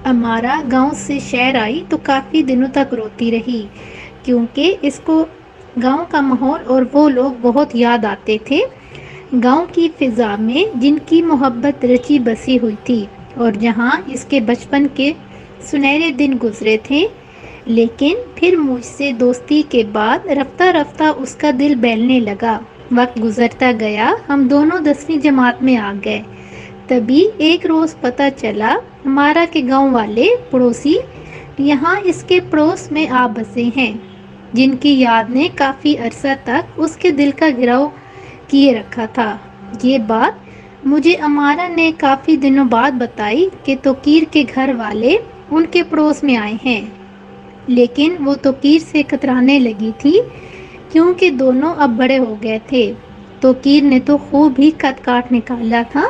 امارا گاؤں سے شہر آئی تو کافی دنوں تک روتی رہی کیونکہ اس کو گاؤں کا ماحول اور وہ لوگ بہت یاد آتے تھے، گاؤں کی فضا میں جن کی محبت رچی بسی ہوئی تھی اور جہاں اس کے بچپن کے سنہرے دن گزرے تھے۔ لیکن پھر مجھ سے دوستی کے بعد رفتہ رفتہ اس کا دل بہلنے لگا۔ وقت گزرتا گیا، ہم دونوں 10ویں جماعت میں آ گئے۔ تبھی ایک روز پتہ چلا ہمارا کے گاؤں والے پڑوسی یہاں اس کے پڑوس میں آ بسے ہیں، جن کی یاد نے کافی عرصہ تک اس کے دل کا گھیراؤ کیے رکھا تھا۔ یہ بات مجھے امارا نے کافی دنوں بعد بتائی کہ توقیر کے گھر والے ان کے پڑوس میں آئے ہیں، لیکن وہ توقیر سے کترانے لگی تھی کیونکہ دونوں اب بڑے ہو گئے تھے۔ توقیر نے تو خوب ہی قد کاٹ نکالا تھا،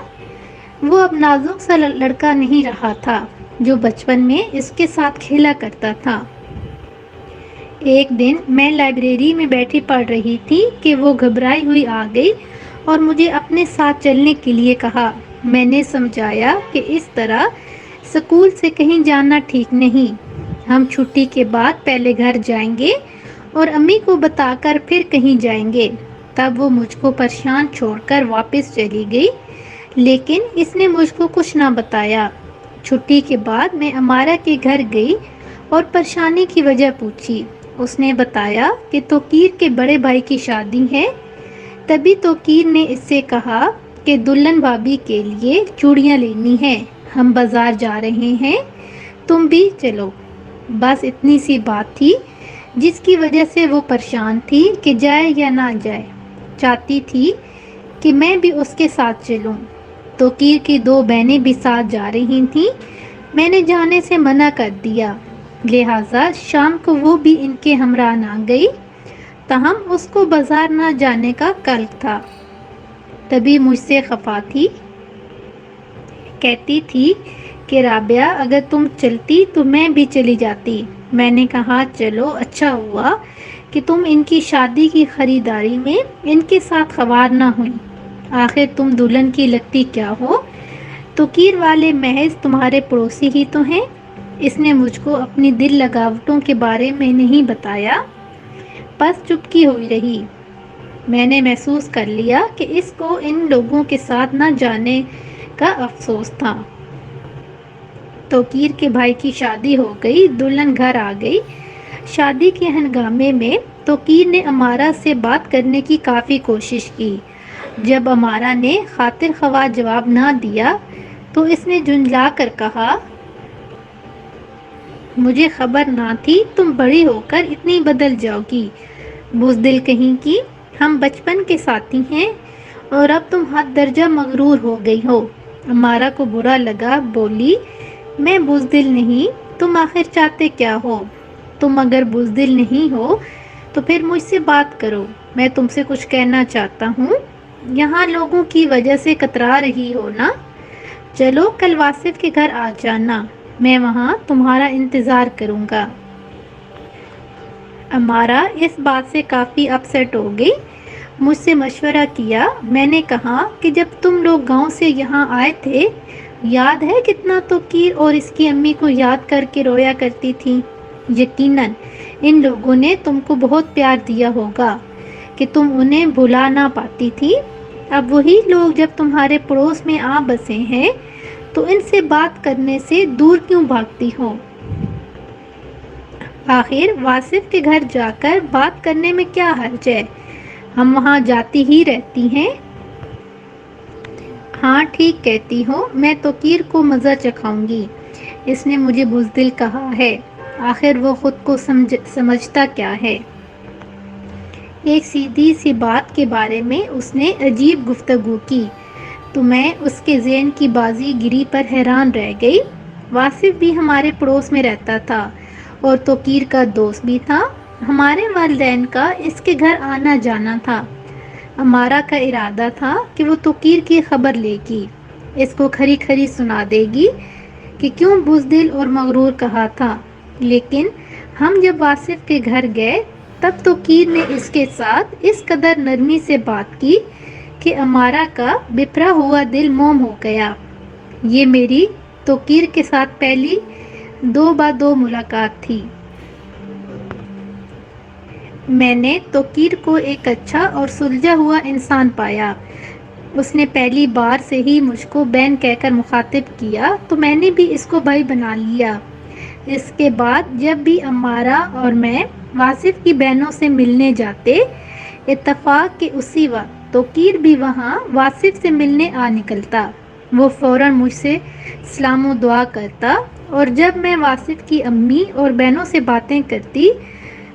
وہ اب نازک سا لڑکا نہیں رہا تھا جو بچپن میں اس کے ساتھ کھیلا کرتا تھا۔ ایک دن میں لائبریری میں بیٹھی پڑھ رہی تھی کہ وہ گھبرائی ہوئی آ گئی اور مجھے اپنے ساتھ چلنے کے لیے کہا۔ میں نے سمجھایا کہ اس طرح اسکول سے کہیں جانا ٹھیک نہیں، ہم چھٹی کے بعد پہلے گھر جائیں گے اور امی کو بتا کر پھر کہیں جائیں گے۔ تب وہ مجھ کو پریشان چھوڑ کر واپس چلی گئی، لیکن اس نے مجھ کو کچھ نہ بتایا۔ چھٹی کے بعد میں امارا کے گھر گئی اور پریشانی کی وجہ پوچھی۔ اس نے بتایا کہ توقیر کے بڑے بھائی کی شادی ہے۔ تبھی توقیر نے اس سے کہا کہ دلہن بھابھی کے لیے چوڑیاں لینی ہیں، ہم بازار جا رہے ہیں، تم بھی چلو۔ بس اتنی سی بات تھی جس کی وجہ سے وہ پریشان تھی کہ جائے یا نہ جائے، چاہتی تھی کہ میں بھی اس کے ساتھ چلوں۔ توقیر کی 2 بہنیں بھی ساتھ جا رہی تھیں، میں نے جانے سے منع کر دیا، لہٰذا شام کو وہ بھی ان کے ہمراہ نہ گئی، تاہم اس کو بازار نہ جانے کا قلق تھا۔ تبھی مجھ سے خفا تھی، کہتی تھی کہ رابعہ اگر تم چلتی تو میں بھی چلی جاتی۔ میں نے کہا چلو اچھا ہوا کہ تم ان کی شادی کی خریداری میں ان کے ساتھ خوار نہ ہوئی، آخر تم دلہن کی لگتی کیا ہو، توقیر والے محض تمہارے پڑوسی ہی تو ہیں۔ اس نے مجھ کو اپنی دل لگاوٹوں کے بارے میں نہیں بتایا، بس چپکی ہوئی رہی۔ میں نے محسوس کر لیا کہ اس کو ان لوگوں کے ساتھ نہ جانے کا افسوس تھا۔ توقیر کے بھائی کی شادی ہو گئی، دلہن گھر آ گئی۔ شادی کے ہنگامے میں توقیر نے امارا سے بات کرنے کی کافی کوشش کی۔ جب امارا نے خاطر خواہ جواب نہ دیا تو اس نے جھنجلا کر کہا، مجھے خبر نہ تھی تم بڑی ہو کر اتنی بدل جاؤ گی، بزدل کہیں کی، ہم بچپن کے ساتھی ہیں اور اب تم حد درجہ مغرور ہو گئی ہو۔ امارا کو برا لگا، بولی، میں بزدل نہیں، تم آخر چاہتے کیا ہو؟ تم اگر بزدل نہیں ہو تو پھر مجھ سے بات کرو، میں تم سے کچھ کہنا چاہتا ہوں، یہاں لوگوں کی وجہ سے کترا رہی ہو نا، چلو کل واصف کے گھر آ جانا، میں وہاں تمہارا انتظار کروں گا۔ امارا اس بات سے کافی اپسیٹ ہو گئی، مجھ سے مشورہ کیا۔ میں نے کہا کہ جب تم لوگ گاؤں سے یہاں آئے تھے، یاد ہے کتنا توقیر اور اس کی امی کو یاد کر کے رویا کرتی تھی؟ یقیناً ان لوگوں نے تم کو بہت پیار دیا ہوگا کہ تم انہیں بھلا نہ پاتی تھی۔ اب وہی لوگ جب تمہارے پڑوس میں آ بسے ہیں تو ان سے بات کرنے سے دور کیوں بھاگتی ہو؟ آخر واصف کے گھر جا کر بات کرنے میں کیا حرج ہے، ہم وہاں جاتی ہی رہتی ہیں۔ ہاں ٹھیک کہتی ہو، میں توقیر کو مزہ چکھاؤں گی، اس نے مجھے بزدل کہا ہے، آخر وہ خود کو سمجھتا کیا ہے؟ ایک سیدھی سی بات کے بارے میں اس نے عجیب گفتگو کی تو میں اس کے ذہن کی بازی گری پر حیران رہ گئی۔ واصف بھی ہمارے پڑوس میں رہتا تھا اور توقیر کا دوست بھی تھا، ہمارے والدین کا اس کے گھر آنا جانا تھا۔ امارا کا ارادہ تھا کہ وہ توقیر کی خبر لے گی، اس کو کھری کھری سنا دے گی کہ کیوں بزدل اور مغرور کہا تھا۔ لیکن ہم جب واصف کے گھر گئے تب توقیر نے اس کے ساتھ اس قدر نرمی سے بات کی کہ امارا کا بپھرا ہوا دل موم ہو گیا۔ یہ میری توقیر کے ساتھ پہلی دو با دو ملاقات تھی۔ میں نے توقیر کو ایک اچھا اور سلجھا ہوا انسان پایا۔ اس نے پہلی بار سے ہی مجھ کو بہن کہہ کر مخاطب کیا تو میں نے بھی اس کو بھائی بنا لیا۔ اس کے بعد جب بھی امارہ اور میں واصف کی بہنوں سے ملنے جاتے، اتفاق کہ اسی وقت توقیر بھی وہاں واصف سے ملنے آ نکلتا۔ وہ فوراً مجھ سے سلام و دعا کرتا، اور جب میں واصف کی امی اور بہنوں سے باتیں کرتی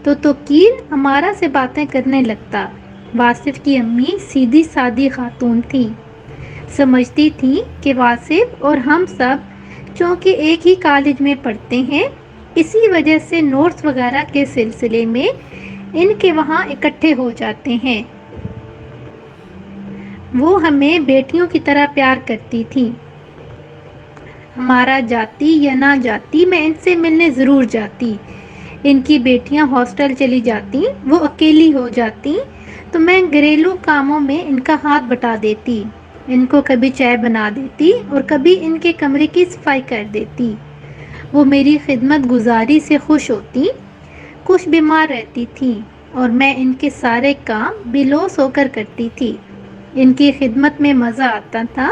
تو توقیر امارہ سے باتیں کرنے لگتا۔ واصف کی امی سیدھی سادی خاتون تھی، سمجھتی تھی کہ واصف اور ہم سب چونکہ ایک ہی کالج میں پڑھتے ہیں، اسی وجہ سے نوٹس وغیرہ کے سلسلے میں ان کے وہاں اکٹھے ہو جاتے ہیں۔ وہ ہمیں بیٹیوں کی طرح پیار کرتی تھی۔ ہمارا جاتی یا نہ جاتی میں ان سے ملنے ضرور جاتی۔ ان کی بیٹیاں ہاسٹل چلی جاتی، وہ اکیلی ہو جاتی تو میں گھریلو کاموں میں ان کا ہاتھ بٹا دیتی، ان کو کبھی چائے بنا دیتی اور کبھی ان کے کمرے کی صفائی کر دیتی۔ وہ میری خدمت گزاری سے خوش ہوتی، کچھ بیمار رہتی تھی اور میں ان کے سارے کام بے لوث ہو کر کرتی تھی۔ ان کی خدمت میں مزہ آتا تھا۔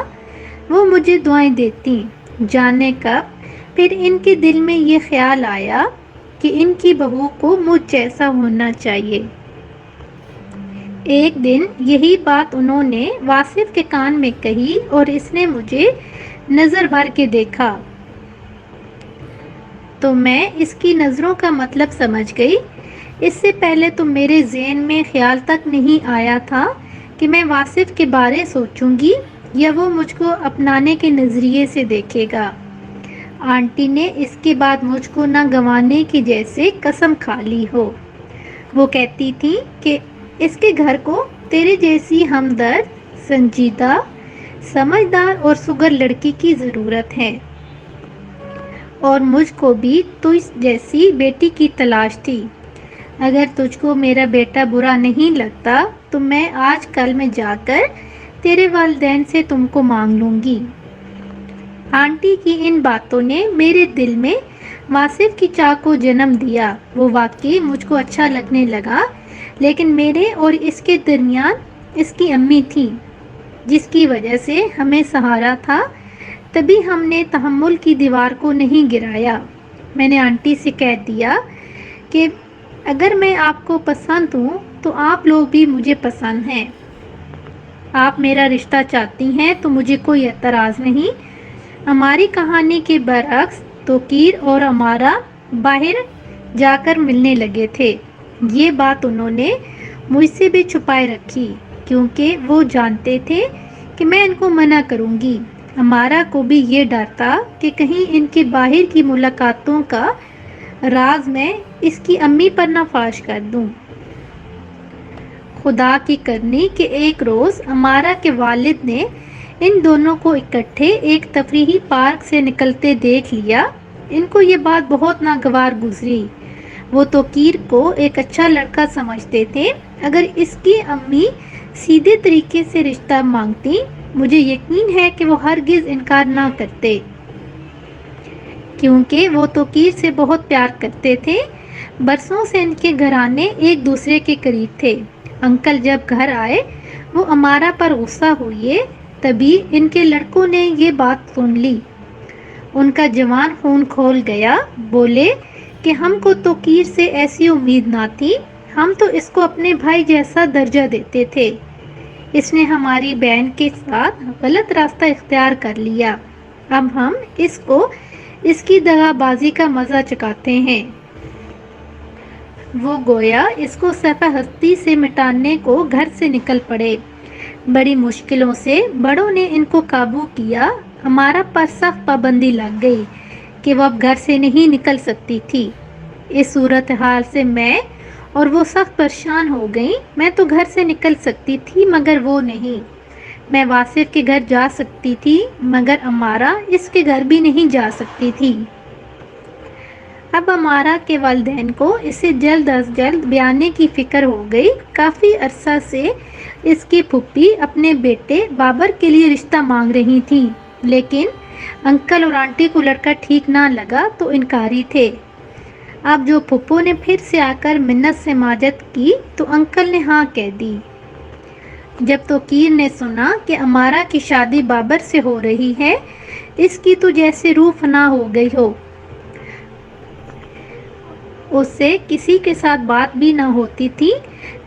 وہ مجھے دعائیں دیتی۔ جانے کب پھر ان کے دل میں یہ خیال آیا کہ ان کی بہو کو مجھ جیسا ہونا چاہیے۔ ایک دن یہی بات انہوں نے واصف کے کان میں کہی اور اس نے مجھے نظر بھر کے دیکھا تو میں اس کی نظروں کا مطلب سمجھ گئی۔ اس سے پہلے تو میرے ذہن میں خیال تک نہیں آیا تھا کہ میں واصف کے بارے سوچوں گی یا وہ مجھ کو اپنانے کے نظریے سے دیکھے گا۔ آنٹی نے اس کے بعد مجھ کو نہ گنوانے کی جیسے قسم کھا لی ہو۔ وہ کہتی تھی کہ اس کے گھر کو تیرے جیسی ہمدرد، سنجیدہ، سمجھدار اور سگر لڑکی کی ضرورت ہے، اور مجھ کو بھی تجھ جیسی بیٹی کی تلاش تھی۔ اگر تجھ کو میرا بیٹا برا نہیں لگتا تو میں آج کل میں جا کر تیرے والدین سے تم کو مانگ لوں گی۔ آنٹی کی ان باتوں نے میرے دل میں واصف کی چاہ کو جنم دیا۔ وہ واقعی مجھ کو اچھا لگنے لگا، لیکن میرے اور اس کے درمیان اس کی امی تھی، جس کی وجہ سے ہمیں سہارا تھا۔ تبھی ہم نے تحمل کی دیوار کو نہیں گرایا۔ میں نے آنٹی سے کہہ دیا کہ اگر میں آپ کو پسند ہوں تو آپ لوگ بھی مجھے پسند ہیں۔ آپ میرا رشتہ چاہتی ہیں تو مجھے کوئی اعتراض نہیں۔ ہماری کہانی کے برعکس توقیر اور امارہ باہر جا کر ملنے لگے تھے۔ یہ بات انہوں نے مجھ سے بھی چھپائے رکھی، کیونکہ وہ جانتے تھے کہ میں ان کو منع کروں گی۔ امارہ کو بھی یہ ڈر تھا کہ کہیں ان کے باہر کی ملاقاتوں کا راز میں اس کی امی پر نہ فاش کر دوں۔ خدا کی کرنی کہ ایک روز امارہ کے والد نے ان دونوں کو اکٹھے ایک تفریحی پارک سے نکلتے دیکھ لیا۔ ان کو یہ بات بہت ناگوار گزری۔ وہ توقیر کو ایک اچھا لڑکا سمجھتے تھے۔ اگر اس کی امی سیدھے طریقے سے رشتہ مانگتی، مجھے یقین ہے کہ وہ ہرگز انکار نہ کرتے، کیونکہ وہ توقیر سے بہت پیار کرتے تھے۔ برسوں سے ان کے گھرانے ایک دوسرے کے قریب تھے۔ انکل جب گھر آئے وہ امارہ پر غصہ ہوئے، تبھی ان کے لڑکوں نے یہ بات سن لی۔ ان کا جوان خون کھول گیا۔ بولے کہ ہم کو توقیر سے ایسی امید نہ تھی، ہم تو اس کو اپنے بھائی جیسا درجہ دیتے تھے۔ اس نے ہماری بہن کے ساتھ غلط راستہ اختیار کر لیا۔ اب ہم اس کو اس کی دغا بازی کا مزہ چکھاتے ہیں۔ وہ گویا اس کو صفحہ ہستی سے مٹانے کو گھر سے نکل پڑے۔ بڑی مشکلوں سے بڑوں نے ان کو قابو کیا۔ ہمارا پر سخت پابندی لگ گئی کہ وہ اب گھر سے نہیں نکل سکتی تھی۔ اس صورتحال سے میں اور وہ سخت پریشان ہو گئیں۔ میں تو گھر سے نکل سکتی تھی مگر وہ نہیں۔ میں واصف کے گھر جا سکتی تھی مگر امارہ اس کے گھر بھی نہیں جا سکتی تھی۔ اب امارہ کے والدین کو اسے جلد از جلد بیانے کی فکر ہو گئی۔ کافی عرصہ سے اس کی پھوپھی اپنے بیٹے بابر کے لیے رشتہ مانگ رہی تھیں، لیکن انکل اور آنٹی کو لڑکا ٹھیک نہ لگا تو انکاری تھے۔ اب جو پھپھو نے پھر سے آ کر منت سے ماجت کی تو انکل نے ہاں کہہ دی۔ جب توقیر نے سنا کہ امارا کی شادی بابر سے ہو رہی ہے، اس کی تو جیسے روح فنا ہو گئی ہو۔ اس سے کسی کے ساتھ بات بھی نہ ہوتی تھی۔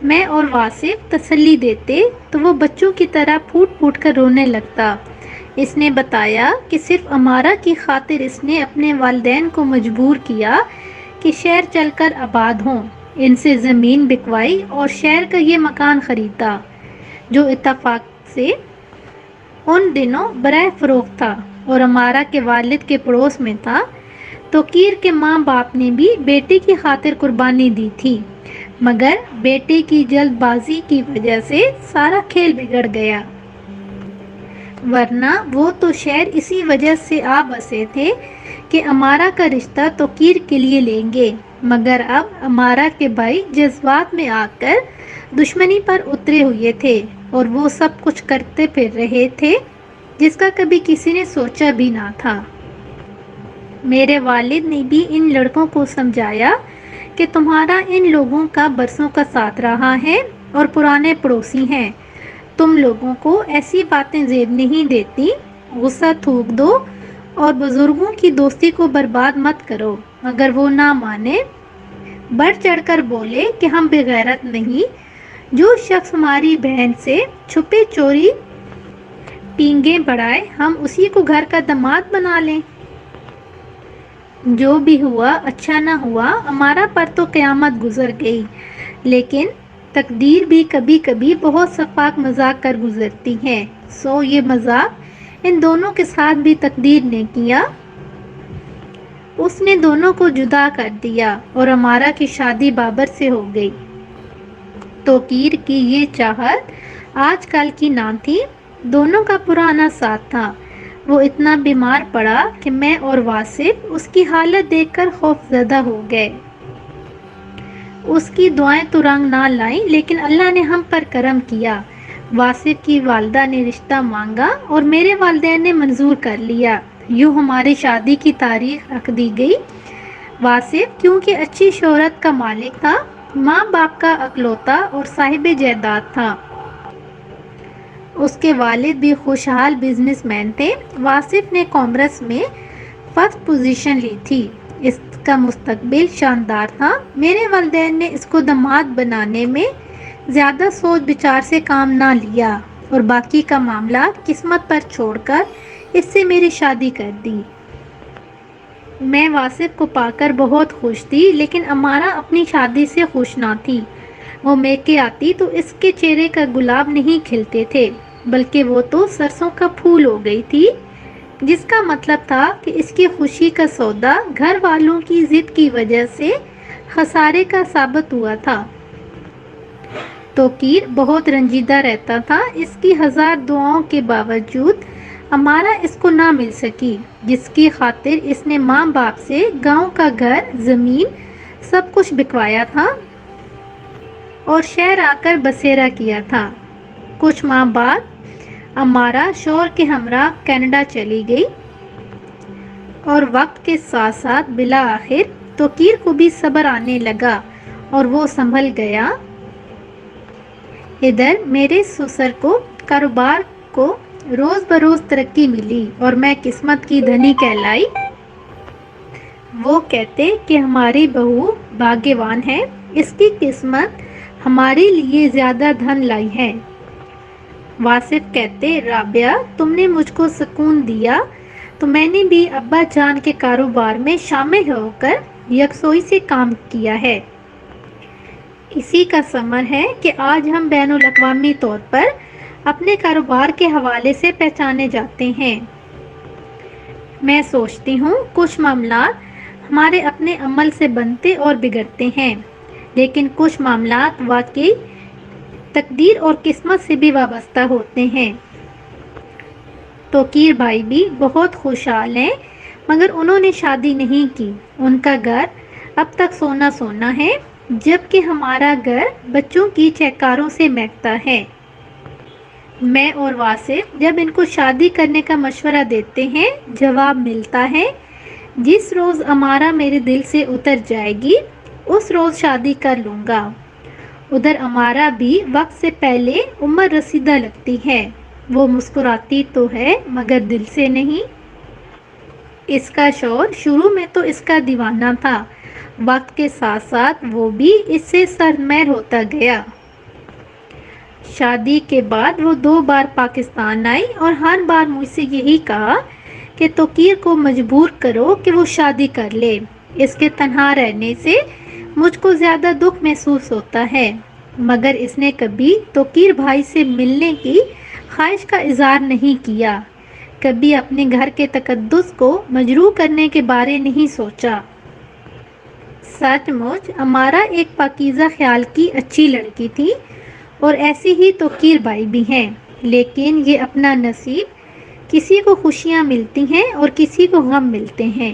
میں اور واصف تسلی دیتے تو وہ بچوں کی طرح پھوٹ پھوٹ کر رونے لگتا۔ اس نے بتایا کہ صرف امارا کی خاطر اس نے اپنے والدین کو مجبور کیا کہ شہر چل کر آباد ہوں۔ ان سے زمین بکوائی اور شہر کا یہ مکان خریدا، جو اتفاق سے ان دنوں برائے فروخت تھا اور امارا کے والد کے پڑوس میں تھا۔ توقیر کے ماں باپ نے بھی بیٹے کی خاطر قربانی دی تھی، مگر بیٹے کی جلد بازی کی وجہ سے سارا کھیل بگڑ گیا۔ ورنہ وہ تو شہر اسی وجہ سے آ بسے تھے کہ امارا کا رشتہ توقیر کے لیے لیں گے، مگر اب امارا کے بھائی جذبات میں آ کر دشمنی پر اترے ہوئے تھے اور وہ سب کچھ کرتے پھر رہے تھے جس کا کبھی کسی نے سوچا بھی نہ تھا۔ میرے والد نے بھی ان لڑکوں کو سمجھایا کہ تمہارا ان لوگوں کا برسوں کا ساتھ رہا ہے اور پرانے پڑوسی ہیں، تم لوگوں کو ایسی باتیں زیب نہیں دیتی، غصہ تھوک دو اور بزرگوں کی دوستی کو برباد مت کرو۔ اگر وہ نہ مانے، بڑھ چڑھ کر بولے کہ ہم بغیرت نہیں، جو شخص ہماری بہن سے چھپے چوری پینگیں بڑھائے ہم اسی کو گھر کا داماد بنا لیں۔ جو بھی ہوا اچھا نہ ہوا، امارا پر تو قیامت گزر گئی، لیکن تقدیر بھی کبھی کبھی بہت سفاک مذاق کر گزرتی ہے، سو یہ مذاق ان دونوں کے ساتھ بھی تقدیر نے کیا۔ اس نے دونوں کو جدا کر دیا اور امارا کی شادی بابر سے ہو گئی۔ توقیر کی یہ چاہت آج کل کی نہ تھی، دونوں کا پرانا ساتھ تھا۔ وہ اتنا بیمار پڑا کہ میں اور واصف اس کی حالت دیکھ کر خوف زدہ ہو گئے۔ اس کی دعائیں تو رنگ نہ لائیں، لیکن اللہ نے ہم پر کرم کیا۔ واصف کی والدہ نے رشتہ مانگا اور میرے والدین نے منظور کر لیا۔ یوں ہماری شادی کی تاریخ رکھ دی گئی۔ واصف کیونکہ اچھی شہرت کا مالک تھا، ماں باپ کا اکلوتا اور صاحب جائیداد تھا۔ اس کے والد بھی خوشحال بزنس مین تھے۔ واصف نے کامرس میں فرسٹ پوزیشن لی تھی۔ اس کا مستقبل شاندار تھا۔ میرے والدین نے اس کو داماد بنانے میں زیادہ سوچ بچار سے کام نہ لیا اور باقی کا معاملہ قسمت پر چھوڑ کر اس سے میری شادی کر دی۔ میں واصف کو پا کر بہت خوش تھی، لیکن امارا اپنی شادی سے خوش نہ تھی۔ وہ میکے آتی تو اس کے چہرے کا گلاب نہیں کھلتے تھے، بلکہ وہ تو سرسوں کا پھول ہو گئی تھی، جس کا مطلب تھا کہ اس کی خوشی کا سودا گھر والوں کی ضد کی وجہ سے خسارے کا ثابت ہوا تھا۔ توقیر بہت رنجیدہ رہتا تھا۔ اس کی ہزار دعاؤں کے باوجود امارا اس کو نہ مل سکی، جس کی خاطر اس نے ماں باپ سے گاؤں کا گھر، زمین، سب کچھ بکوایا تھا اور شہر آ کر بسیرا کیا تھا۔ کچھ ماہ بعد امارا شوہر کے ہمراہ کینیڈا چلی گئی اور وقت کے ساتھ ساتھ بالآخر توقیر کو بھی صبر آنے لگا اور وہ سنبھل گیا۔ ادھر میرے سسر کو کاروبار کو روز بروز ترقی ملی اور میں قسمت کی دھنی کہلائی۔ وہ کہتے کہ ہماری بہو بھاگیوان ہے، اس کی قسمت ہمارے لیے زیادہ دھن لائی ہے۔ واصف کہتے رابعہ تم نے مجھ کو سکون دیا تو میں نے بھی ابا جان کے کاروبار میں شامل ہو کر یکسوئی سے کام کیا ہے۔ اسی کا ثمر ہے کہ آج ہم بین الاقوامی طور پر اپنے کاروبار کے حوالے سے پہچانے جاتے ہیں۔ میں سوچتی ہوں کچھ معاملات ہمارے اپنے عمل سے بنتے اور بگڑتے ہیں، لیکن کچھ معاملات واقعی تقدیر اور قسمت سے بھی وابستہ ہوتے ہیں۔ توقیر بھائی بھی بہت خوشحال ہیں، مگر انہوں نے شادی نہیں کی۔ ان کا گھر اب تک سونا سونا ہے، جبکہ ہمارا گھر بچوں کی چہکاروں سے مہکتا ہے۔ میں اور واصف جب ان کو شادی کرنے کا مشورہ دیتے ہیں، جواب ملتا ہے، جس روز امارا میرے دل سے اتر جائے گی اس روز شادی کر لوں گا۔ ادھر امارا بھی وقت سے پہلے عمر رسیدہ لگتی ہے، وہ مسکراتی تو ہے مگر دل سے نہیں۔ اس کا شوہر شروع میں تو اس کا دیوانہ تھا، وقت کے ساتھ ساتھ وہ بھی اس سے سرمہر ہوتا گیا۔ شادی کے بعد وہ 2 بار پاکستان آئی اور ہر بار مجھ سے یہی کہا کہ توقیر کو مجبور کرو کہ وہ شادی کر لے، اس کے تنہا رہنے سے مجھ کو زیادہ دکھ محسوس ہوتا ہے، مگر اس نے کبھی توقیر بھائی سے ملنے کی خواہش کا اظہار نہیں کیا، کبھی اپنے گھر کے تقدس کو مجروح کرنے کے بارے نہیں سوچا۔ سچ مچ امارا ایک پاکیزہ خیال کی اچھی لڑکی تھی اور ایسی ہی توقیر بھائی بھی ہیں، لیکن یہ اپنا نصیب، کسی کو خوشیاں ملتی ہیں اور کسی کو غم ملتے ہیں۔